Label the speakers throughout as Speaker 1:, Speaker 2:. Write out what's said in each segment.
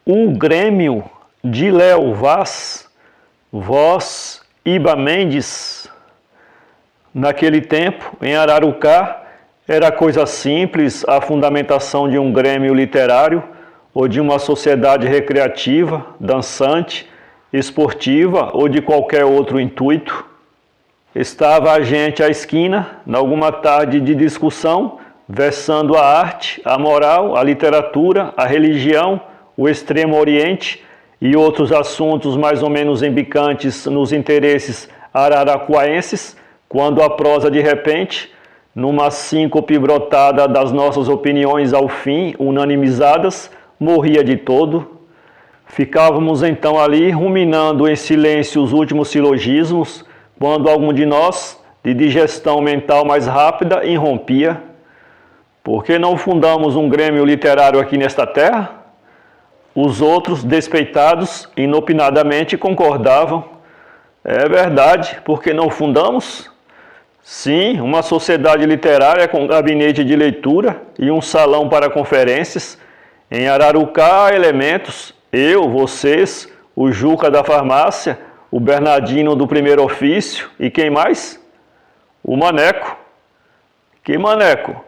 Speaker 1: O Grêmio de Léo Vaz, voz Iba Mendes. Naquele tempo, em Ararucá, era coisa simples a fundamentação de um grêmio literário ou de uma sociedade recreativa, dançante, esportiva ou de qualquer outro intuito. Estava a gente à esquina, numa tarde de discussão, versando a arte, a moral, a literatura, a religião, o Extremo Oriente e outros assuntos mais ou menos embicantes nos interesses araraquaenses, quando a prosa de repente, numa síncope brotada das nossas opiniões ao fim, unanimizadas, morria de todo. Ficávamos então ali ruminando em silêncio os últimos silogismos, quando algum de nós, de digestão mental mais rápida, irrompia: por que não fundamos um grêmio literário aqui nesta terra? Os outros, despeitados, inopinadamente concordavam: é verdade, por que não fundamos? Sim, uma sociedade literária com gabinete de leitura e um salão para conferências. Em Ararucá há elementos, eu, vocês, o Juca da farmácia, o Bernardino do primeiro ofício e quem mais? O Maneco. Que Maneco?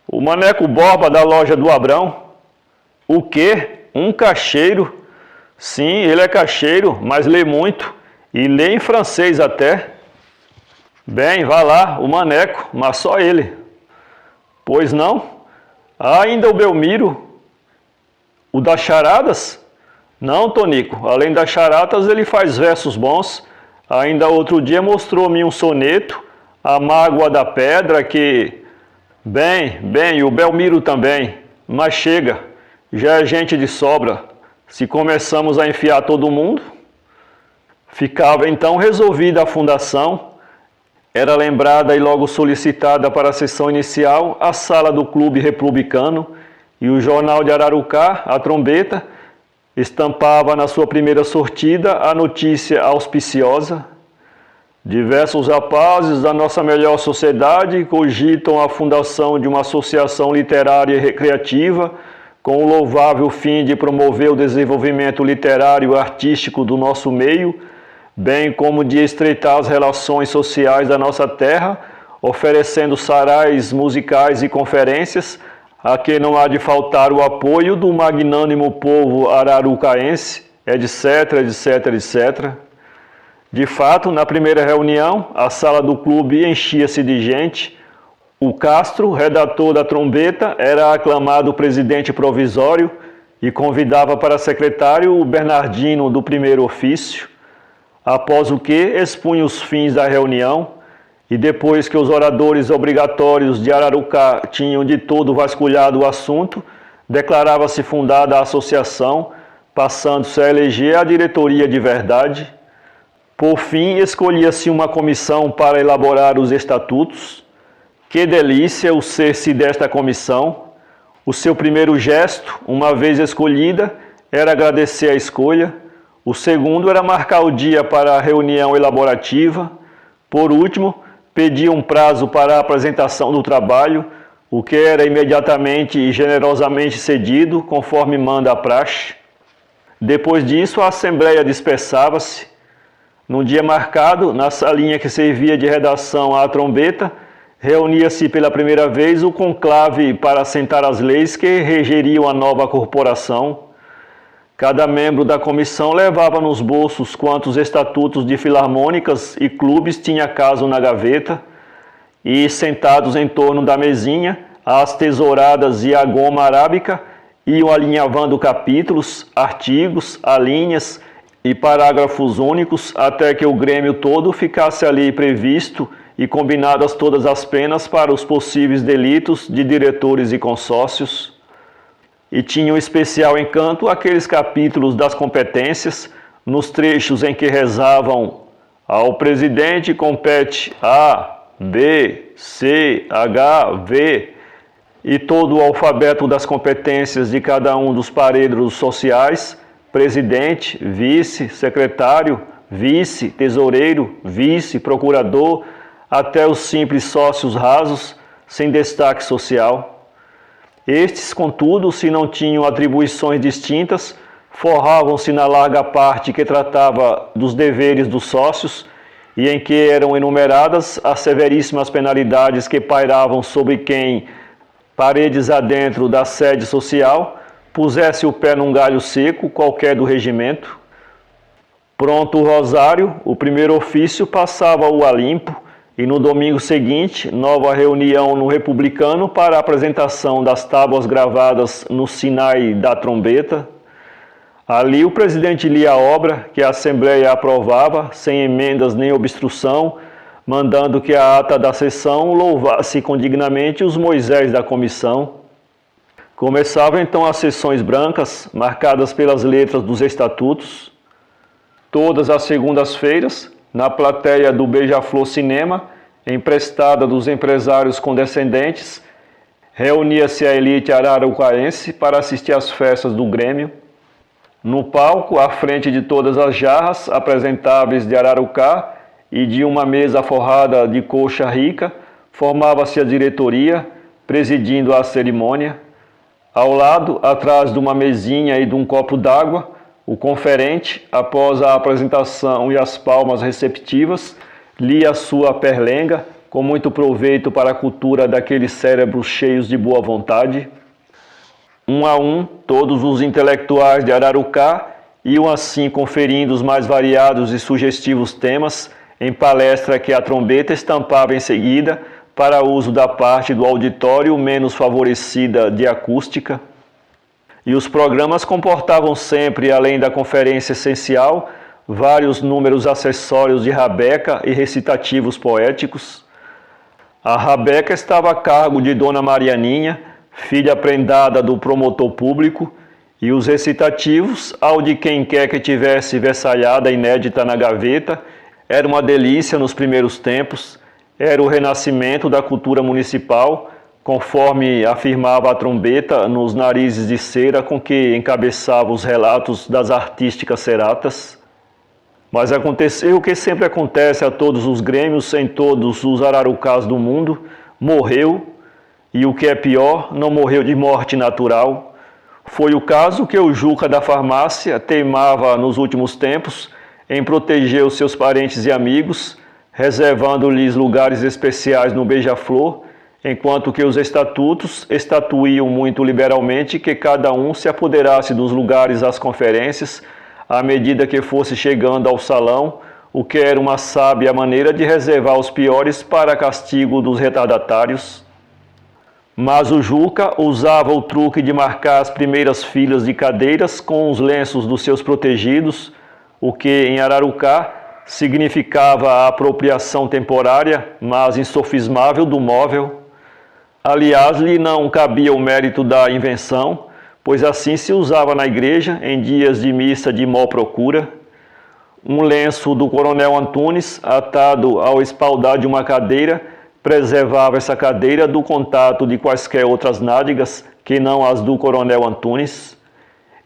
Speaker 1: O Maneco Borba da loja do Abrão. O quê? Um caixeiro? Sim, ele é caixeiro, mas lê muito e lê em francês até. Bem, vá lá, o Maneco, mas só ele. Pois não? Há ainda o Belmiro. O das charadas? Não, Tonico, além das charatas ele faz versos bons. Ainda outro dia mostrou-me um soneto, A Mágoa da Pedra, que... Bem, o Belmiro também, mas chega, já é gente de sobra. Se começamos a enfiar todo mundo... Ficava então resolvida a fundação. Era lembrada e logo solicitada para a sessão inicial a sala do Clube Republicano, e o jornal de Ararucá, a Trombeta, estampava na sua primeira sortida a notícia auspiciosa: diversos rapazes da nossa melhor sociedade cogitam a fundação de uma associação literária e recreativa com o louvável fim de promover o desenvolvimento literário e artístico do nosso meio, bem como de estreitar as relações sociais da nossa terra, oferecendo sarais musicais e conferências, a que não há de faltar o apoio do magnânimo povo ararucaense, etc, etc, etc. De fato, na primeira reunião, a sala do clube enchia-se de gente. O Castro, redator da Trombeta, era aclamado presidente provisório e convidava para secretário o Bernardino do primeiro ofício. Após o que, expunha os fins da reunião, e depois que os oradores obrigatórios de Ararucá tinham de todo vasculhado o assunto, declarava-se fundada a associação, passando-se a eleger a diretoria de verdade. Por fim, escolhia-se uma comissão para elaborar os estatutos. Que delícia o ser-se desta comissão! O seu primeiro gesto, uma vez escolhida, era agradecer a escolha. O segundo era marcar o dia para a reunião elaborativa. Por último, pedia um prazo para a apresentação do trabalho, o que era imediatamente e generosamente cedido, conforme manda a praxe. Depois disso, a assembleia dispersava-se. Num dia marcado, na salinha que servia de redação à Trombeta, reunia-se pela primeira vez o conclave para assentar as leis que regeriam a nova corporação. Cada membro da comissão levava nos bolsos quantos estatutos de filarmônicas e clubes tinha caso na gaveta, e, sentados em torno da mesinha, as tesouradas e a goma arábica iam alinhavando capítulos, artigos, alíneas e parágrafos únicos, até que o grêmio todo ficasse ali previsto e combinadas todas as penas para os possíveis delitos de diretores e consórcios. E tinha um especial encanto aqueles capítulos das competências, nos trechos em que rezavam: ao presidente compete A, B, C, H, V, e todo o alfabeto das competências de cada um dos parêdros sociais: presidente, vice, secretário, vice, tesoureiro, vice, procurador, até os simples sócios rasos, sem destaque social. Estes, contudo, se não tinham atribuições distintas, forravam-se na larga parte que tratava dos deveres dos sócios e em que eram enumeradas as severíssimas penalidades que pairavam sobre quem, paredes adentro da sede social, pusesse o pé num galho seco, qualquer do regimento. Pronto o rosário, o primeiro ofício passava-o a limpo, e no domingo seguinte, nova reunião no Republicano para a apresentação das tábuas gravadas no Sinai da trombeta. Ali o presidente lia a obra, que a Assembleia aprovava, sem emendas nem obstrução, mandando que a ata da sessão louvasse condignamente os Moisés da comissão. Começavam então as sessões brancas, marcadas pelas letras dos estatutos. Todas as segundas-feiras, na plateia do Beija-Flor Cinema, emprestada dos empresários condescendentes, reunia-se a elite ararucaense para assistir às festas do Grêmio. No palco, à frente de todas as jarras apresentáveis de Ararucá e de uma mesa forrada de coxa rica, formava-se a diretoria, presidindo a cerimônia. Ao lado, atrás de uma mesinha e de um copo d'água, o conferente, após a apresentação e as palmas receptivas, lia a sua perlenga, com muito proveito para a cultura daqueles cérebros cheios de boa vontade. Um a um, todos os intelectuais de Ararucá iam assim conferindo os mais variados e sugestivos temas em palestra que a trombeta estampava em seguida para uso da parte do auditório menos favorecida de acústica. E os programas comportavam sempre, além da conferência essencial, vários números acessórios de rabeca e recitativos poéticos. A rabeca estava a cargo de Dona Marianinha, filha prendada do promotor público, e os recitativos, ao de quem quer que tivesse versalhada inédita na gaveta, era uma delícia nos primeiros tempos, era o renascimento da cultura municipal, conforme afirmava a trombeta nos narizes de cera com que encabeçava os relatos das artísticas seratas. Mas aconteceu o que sempre acontece a todos os grêmios em todos os ararucás do mundo, morreu, e o que é pior, não morreu de morte natural. Foi o caso que o Juca da farmácia teimava nos últimos tempos em proteger os seus parentes e amigos, reservando-lhes lugares especiais no Beija-Flor, enquanto que os estatutos estatuíam muito liberalmente que cada um se apoderasse dos lugares às conferências, à medida que fosse chegando ao salão, o que era uma sábia maneira de reservar os piores para castigo dos retardatários. Mas o Juca usava o truque de marcar as primeiras filas de cadeiras com os lenços dos seus protegidos, o que em Ararucá significava a apropriação temporária, mas insofismável do móvel. Aliás, lhe não cabia o mérito da invenção, pois assim se usava na igreja em dias de missa de mó procura. Um lenço do coronel Antunes, atado ao espaldar de uma cadeira, preservava essa cadeira do contato de quaisquer outras nádegas que não as do coronel Antunes.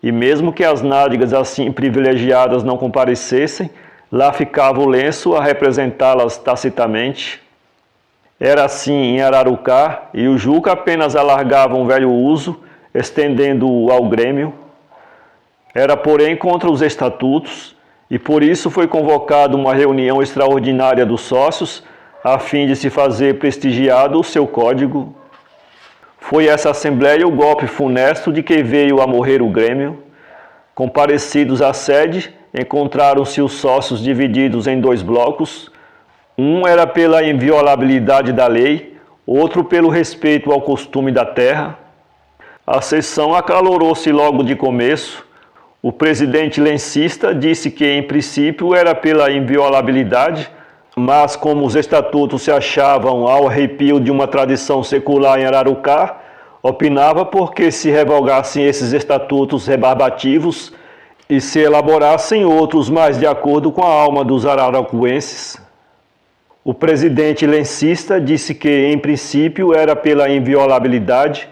Speaker 1: E mesmo que as nádegas assim privilegiadas não comparecessem, lá ficava o lenço a representá-las tacitamente. Era assim em Ararucá, e o Juca apenas alargava um velho uso, estendendo-o ao Grêmio. Era, porém, contra os estatutos, e por isso foi convocada uma reunião extraordinária dos sócios, a fim de se fazer prestigiado o seu código. Foi essa assembleia o golpe funesto de que veio a morrer o Grêmio. Comparecidos à sede, encontraram-se os sócios divididos em dois blocos. Um era pela inviolabilidade da lei, outro pelo respeito ao costume da terra. A sessão acalorou-se logo de começo. O presidente lencista disse que, em princípio, era pela inviolabilidade, mas como os estatutos se achavam ao arrepio de uma tradição secular em Ararucá, opinava porque se revogassem esses estatutos rebarbativos e se elaborassem outros mais de acordo com a alma dos ararucuenses. O presidente lencista disse que, em princípio, era pela inviolabilidade,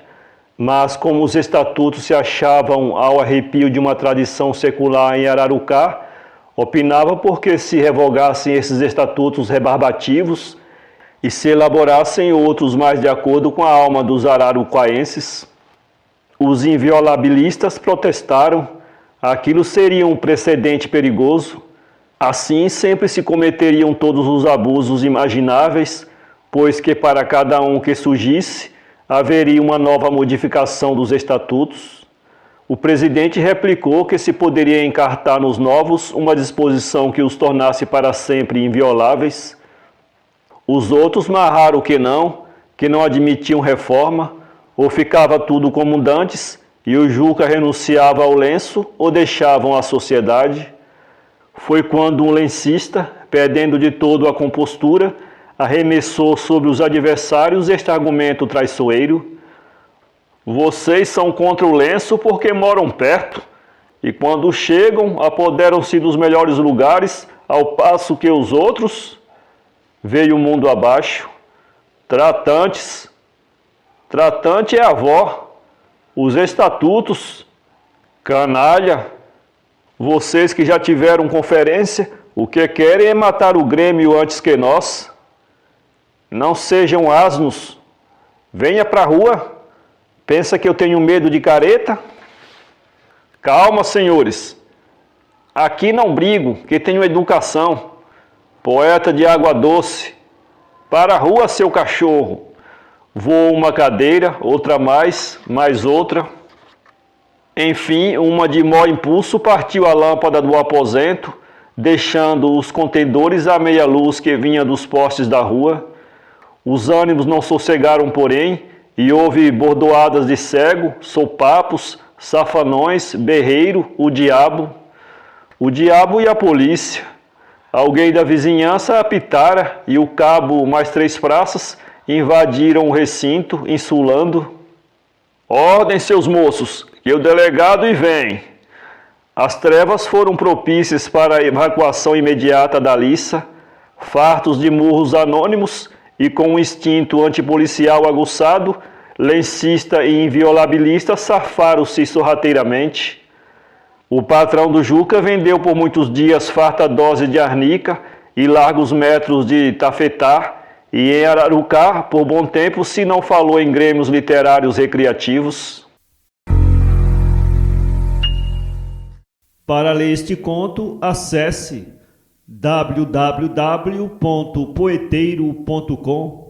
Speaker 1: mas como os estatutos se achavam ao arrepio de uma tradição secular em Ararucá, opinava porque se revogassem esses estatutos rebarbativos e se elaborassem outros mais de acordo com a alma dos ararucaenses. Os inviolabilistas protestaram, aquilo seria um precedente perigoso. Assim sempre se cometeriam todos os abusos imagináveis, pois que para cada um que surgisse, haveria uma nova modificação dos estatutos. O presidente replicou que se poderia encartar nos novos uma disposição que os tornasse para sempre invioláveis. Os outros marraram que não admitiam reforma, ou ficava tudo como dantes, e o Juca renunciava ao lenço ou deixavam a sociedade. Foi quando um lencista, perdendo de todo a compostura, arremessou sobre os adversários este argumento traiçoeiro: vocês são contra o lenço porque moram perto, e quando chegam, apoderam-se dos melhores lugares, ao passo que os outros veio o mundo abaixo. Tratante é a avó, os estatutos, canalha. Vocês que já tiveram conferência, o que querem é matar o Grêmio antes que nós. Não sejam asnos. Venha pra rua. Pensa que eu tenho medo de careta? Calma, senhores. Aqui não brigo, que tenho educação. Poeta de água doce. Para a rua, seu cachorro. Voou uma cadeira, outra mais outra. Enfim, uma de maior impulso partiu a lâmpada do aposento, deixando os contendores à meia luz que vinha dos postes da rua. Os ânimos não sossegaram, porém, e houve bordoadas de cego, sopapos, safanões, berreiro, o diabo e a polícia. Alguém da vizinhança apitara e o cabo mais 3 praças invadiram o recinto, insulando: ordem, seus moços, que o delegado e vem. As trevas foram propícias para a evacuação imediata da liça, fartos de murros anônimos e com um instinto antipolicial aguçado, lencista e inviolabilista safaram-se sorrateiramente. O patrão do Juca vendeu por muitos dias farta dose de arnica e largos metros de tafetá, e em Ararucá, por bom tempo, se não falou em grêmios literários recreativos.
Speaker 2: Para ler este conto, acesse www.poeteiro.com.